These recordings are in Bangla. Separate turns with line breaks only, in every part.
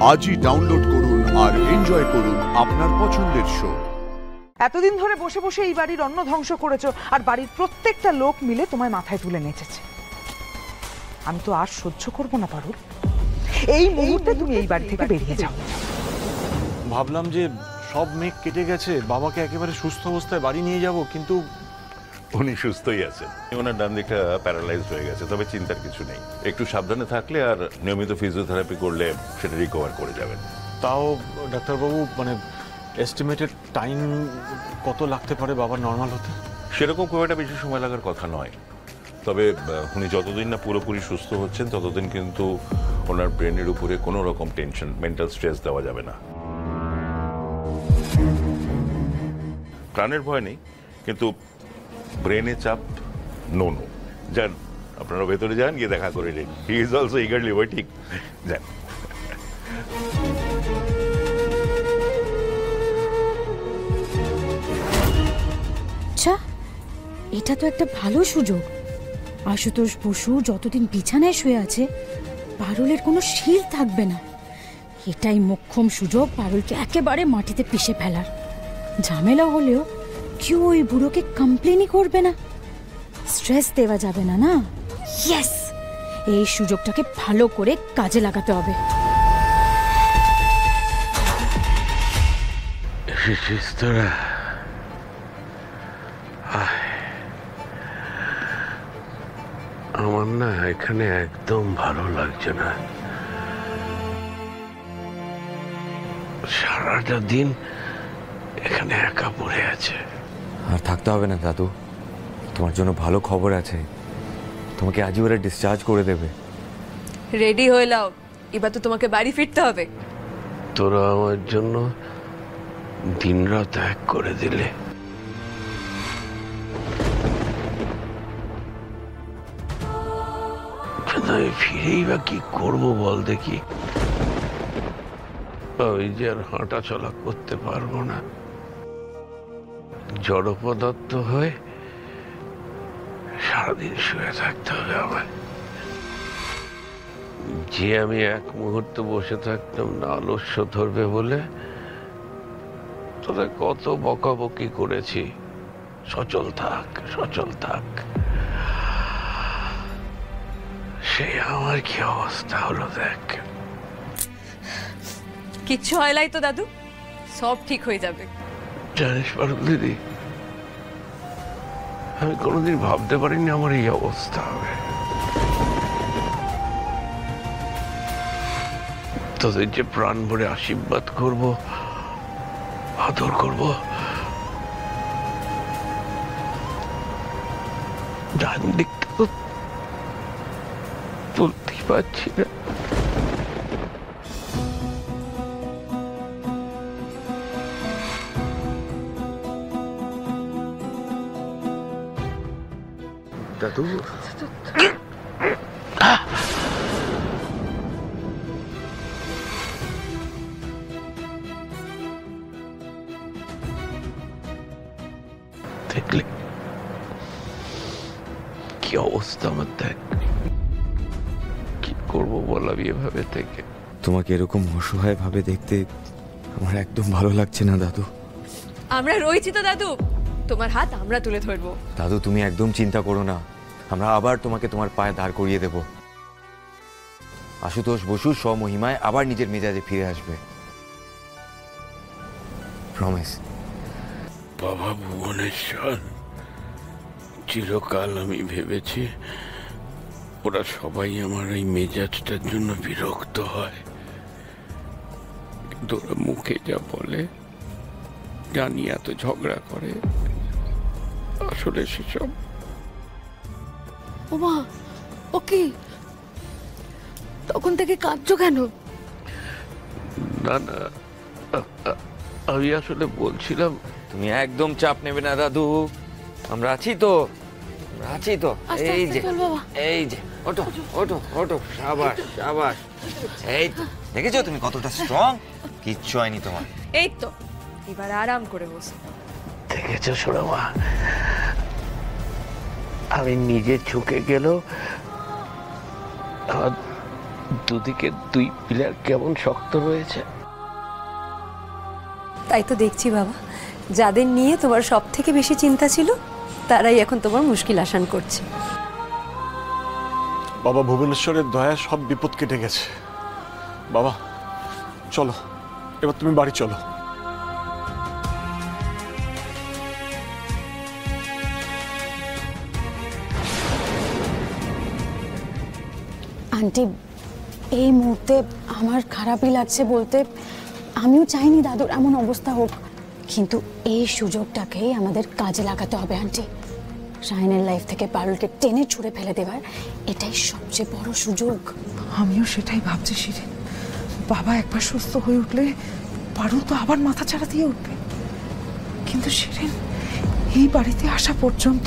আজই ডাউনলোড করুন আর এনজয় করুন আপনার পছন্দের শো।
এতদিন ধরে বসে বসে এই বাড়ির অন্ন ধ্বংস করেছো, আর বাড়ির প্রত্যেকটা লোক মিলে তোমায় মাথায় তুলে নেচেছে। আমি তো আর সহ্য করবো না পারুল, এই মুহূর্তে তুমি এই বাড়ি থেকে বেরিয়ে যাও।
ভাবলাম যে সব মেঘ কেটে গেছে, বাবাকে একেবারে সুস্থ অবস্থায় বাড়ি নিয়ে যাব, কিন্তু
উনি সুস্থই আছেন। ওনার ডান দিকটা প্যারালাইজড হয়ে গেছে, তবে চিন্তার কিছু নেই। একটু সাবধানে থাকলে আর নিয়মিত ফিজিওথেরাপি করলে সেটা রিকভার করে যাবেন।
তাও ডাক্তারবাবু, মানে এস্টিমেটেড টাইম কত লাগতে পারে বাবার নর্মাল হতে?
সেরকম খুব একটা বেশি সময় লাগার কথা নয়, তবে উনি যতদিন না পুরোপুরি সুস্থ হচ্ছেন ততদিন কিন্তু ওনার ব্রেনের উপরে কোনো রকম টেনশন, মেন্টাল স্ট্রেস দেওয়া যাবে না। প্রাণের ভয় নেই, কিন্তু ব্রেনে চাপ নো। যান, আপনারা ভেতরে যান, গিয়ে দেখা করে নিন। He is also eagerly waiting. যান।
আচ্ছা, এটা তো একটা ভালো সুযোগ। আশুতোষ বসু যতদিন বিছানায় শুয়ে আছে, পারুলের কোনো শিল থাকবে না। এটাই মোক্ষম সুযোগ পারুলকে একেবারে মাটিতে পিষে ফেলার। ঝামেলা হলেও কেউ ওই বুড়োকে কমপ্লেনই করবে না, স্ট্রেস দেওয়া যাবে না। না, ইয়েস, এই সুযোগটাকে ভালো করে কাজে লাগাতে হবে।
আমার না এখানে একদম ভালো লাগছে না। সারাটা দিন এখানে একা পড়ে আছে।
আর থাকতে হবে না দাদু, তোমার জন্য ভালো খবর আছে। তোমাকে আজই ওরা ডিসচার্জ করে দেবে।
রেডি হয়ে নাও, এবার তো তোমাকে বাড়ি ফিরতে হবে।
তোরা আমার জন্য দিনরাত এক করে দিলে। আমি ফিরেই বা কি করবো বল দেখি। ওই যে আর হাঁটা চলা করতে পারবো না, জড় পদার্থ হয়ে সারাদিন শুয়ে থাকতে হবে আমার। যে আমি এক মুহূর্ত বসে থাকতাম না আলস্য ধরবে বলে, তোদের কত বকাবকি করেছি, সচল থাক সচল থাক। সেই আমার কি অবস্থা হলো দেখ।
কিচ্ছু হয় নাই তো দাদু, সব ঠিক হয়ে যাবে।
জানিস পারুল দিদি, আমি কোনোদিন ভাবতে পারিনি আমার এই অবস্থা হবে। তোদের যে প্রাণ ভরে আশীর্বাদ করব, আদর করব, ডান দিকটা তো তুলতেই পারছি না। দাদু, দেখলে কি অবস্থা আমার, দেখ কি করবো বল আমি এভাবে থেকে।
তোমাকে এরকম অসহায় ভাবে দেখতে আমার একদম ভালো লাগছে না দাদু।
আমরা রয়েছি তো দাদু, তোমার হাত আমরা তুলে ধরবো।
দাদু, তুমি একদম চিন্তা করো না, আমরা আবার তোমাকে তোমার পায়ে দাঁড় করিয়ে দেব। আশুতোষ বসু স্বমহিমায় আবার নিজের মেজাজে ফিরে আসবে, প্রমিস।
বাবা ভুবনেশ্বর, চিরকাল আমি ভেবেছি ওরা সবাই আমার এই মেজাজটার জন্য বিরক্ত হয়, কিন্তু ওরা মুখে যা বলে, জানি এত ঝগড়া করে, আসলে সেসব।
ওমা, ওকে তখন থেকে কাঁদছো কেন?
না না, আমি আসলে বলছিলাম।
তুমি একদম চাপ নেবে না দাদু, আমরা আছি তো, আছি তো। এই যে এই যে, ওঠো ওঠো ওঠো, সাবাস সাবাস। এই তো দেখেছো তুমি কতটা স্ট্রং, কিচ্ছু হয়নি তোমার।
এই তো, এবার আরাম করে বসো।
দেখেছো সোনামা, আমি নিজে ঝুঁকে গেল দুদিকে দুই পিলার কেমন শক্ত রয়েছে।
তাই তো দেখছি বাবা, যাদের নিয়ে তোমার সব থেকে বেশি চিন্তা ছিল তারাই এখন তোমার মুশকিল আসান করছে।
বাবা ভুবনেশ্বরের দয়া সব বিপদ কেটে গেছে। বাবা চলো, এবার তুমি বাড়ি চলো।
আন্টি, এই মুহূর্তে আমার খারাপই লাগছে বলতে। আমিও চাইনি দাদুর এমন অবস্থা হোক, কিন্তু এই সুযোগটাকেই আমাদের কাজে লাগাতে হবে আন্টি। শাহিনের লাইফ থেকে পারুলকে টেনে ছুঁড়ে ফেলে দেওয়ার এটাই সবচেয়ে বড় সুযোগ।
আমিও সেটাই ভাবছি শিরিন। বাবা একবার সুস্থ হয়ে উঠলে পারুল তো আবার মাথা চাড়া দিয়ে উঠবে। কিন্তু শিরিন, এই বাড়িতে আসা পর্যন্ত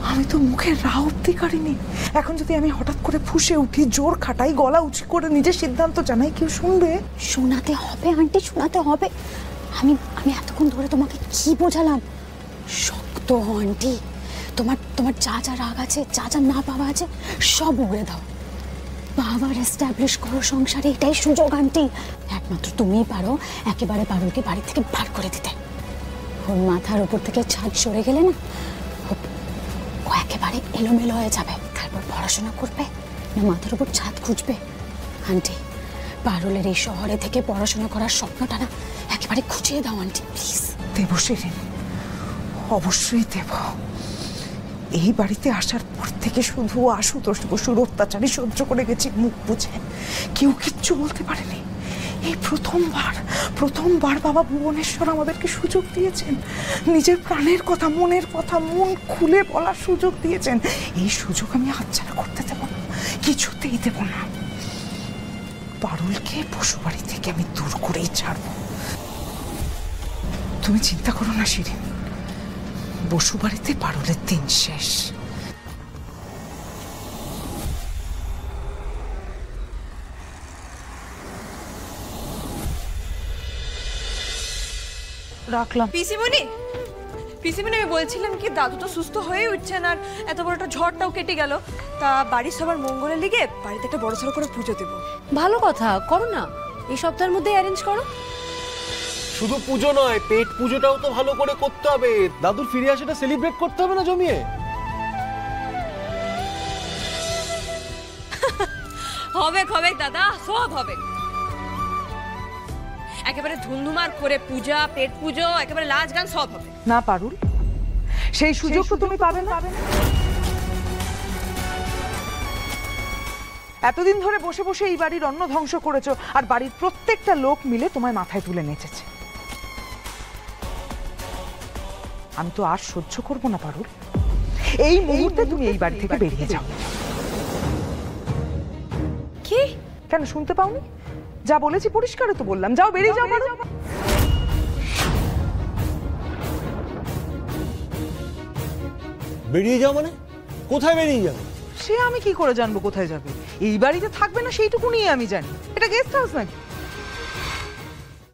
আমি তো মুখের রা অব্দি কারিনি। এখন যদি আমি হঠাৎ করে ফুঁসে উঠি, জোর খাটাই, গলা উঁচু করে নিজের সিদ্ধান্ত জানাই, কেউ শুনবে?
শোনাতে হবে আন্টি, শোনাতে হবে। আমি আমি এতক্ষণ ধরে তোমাকে কি বোঝালাম? শক্ত হও আন্টি। তোমার যা যা রাগ আছে, যা যা না পাওয়া আছে, সব উড়ে দাও। বাবার এস্টাবলিশ করো সংসারে, এটাই সুযোগ আন্টি। একমাত্র তুমিই পারো একেবারে পারুলকে বাড়ি থেকে বার করে দিতে। ওর মাথার উপর থেকে ছাদ সরে গেলে না, ও একেবারে এলোমেলো হয়ে যাবে। তারপর পড়াশোনা করবে না মাথার উপর ছাদ খুঁজবে? আন্টি, পারুলের এই শহরে থেকে পড়াশোনা করার স্বপ্নটা না একেবারে খুঁজিয়ে দাও আন্টি, প্লিজ।
দেব শিরিন, অবশ্যই দেব। এই বাড়িতে আসার পর থেকে শুধু আশুতোষ বসুর অত্যাচারই সহ্য করে গেছি মুখ বুঝে। কেউ কিচ্ছু বলতে পারেনি। এই প্রথমবার বাবা ভুবনেশ্বর আমাদেরকে সুযোগ দিয়েছেন। নিজের প্রাণের কথা, মনের কথা মন খুলে বলার সুযোগ দিয়েছেন। এই সুযোগ আমি হাতছাড়া করতে দেব না, কিছুতেই দেব না। পারুলকে পশুবাড়ি থেকে আমি দূর করেই ছাড়ব। তুমি চিন্তা করো না শিরিন, বসুবাড়িতে পারুলের দিন শেষ। রাখলাম।
পিসিমণি, আমি বলছিলাম কি, দাদু তো সুস্থ হয়ে উঠছেন আর এত বড় একটা ঝড়টাও কেটে গেল। তা বাড়ির সবার মঙ্গলের লিগে বাড়িতে একটা বড় সড়ো করে পুজো দেবো।
ভালো কথা, করো না, এই সপ্তাহের মধ্যে অ্যারেঞ্জ করো।
শুধু পুজো নয়, পেট পুজোটাও তো ভালো করে করতে হবে। দাদুর ফিরে আসাটা সেলিব্রেট করতে হবে না জমিয়ে?
হবে দাদা, সব হবে। একেবারে ধুমধুমার করে পূজা, পেট পুজো, একেবারে লাজ গান সব হবে।
না পারুল, সেই সুযোগ তো তুমি পাবে না। এতদিন ধরে বসে বসে এই বাড়ির অন্ন ধ্বংস করেছো, আর বাড়ির প্রত্যেকটা লোক মিলে তোমায় মাথায় তুলে নেচেছে। আমি তো আর সহ্য করবো না পারুল। এই মুহূর্তে তুমি এই বাড়ি থেকে বেরিয়ে যাও।
কি?
কেন শুনতে পাওনি? যা বলেছি পরিষ্কার তো বললাম, যাও বেরিয়ে যাও পারুল।
বেরিয়ে যাও মানে? কোথায় বেরিয়ে যাবে?
সে আমি কি করে জানবো কোথায় যাবে? এই বাড়িতে থাকবে না সেইটুকু নিয়ে আমি জানি। এটা গেস্ট হাউস নাকি?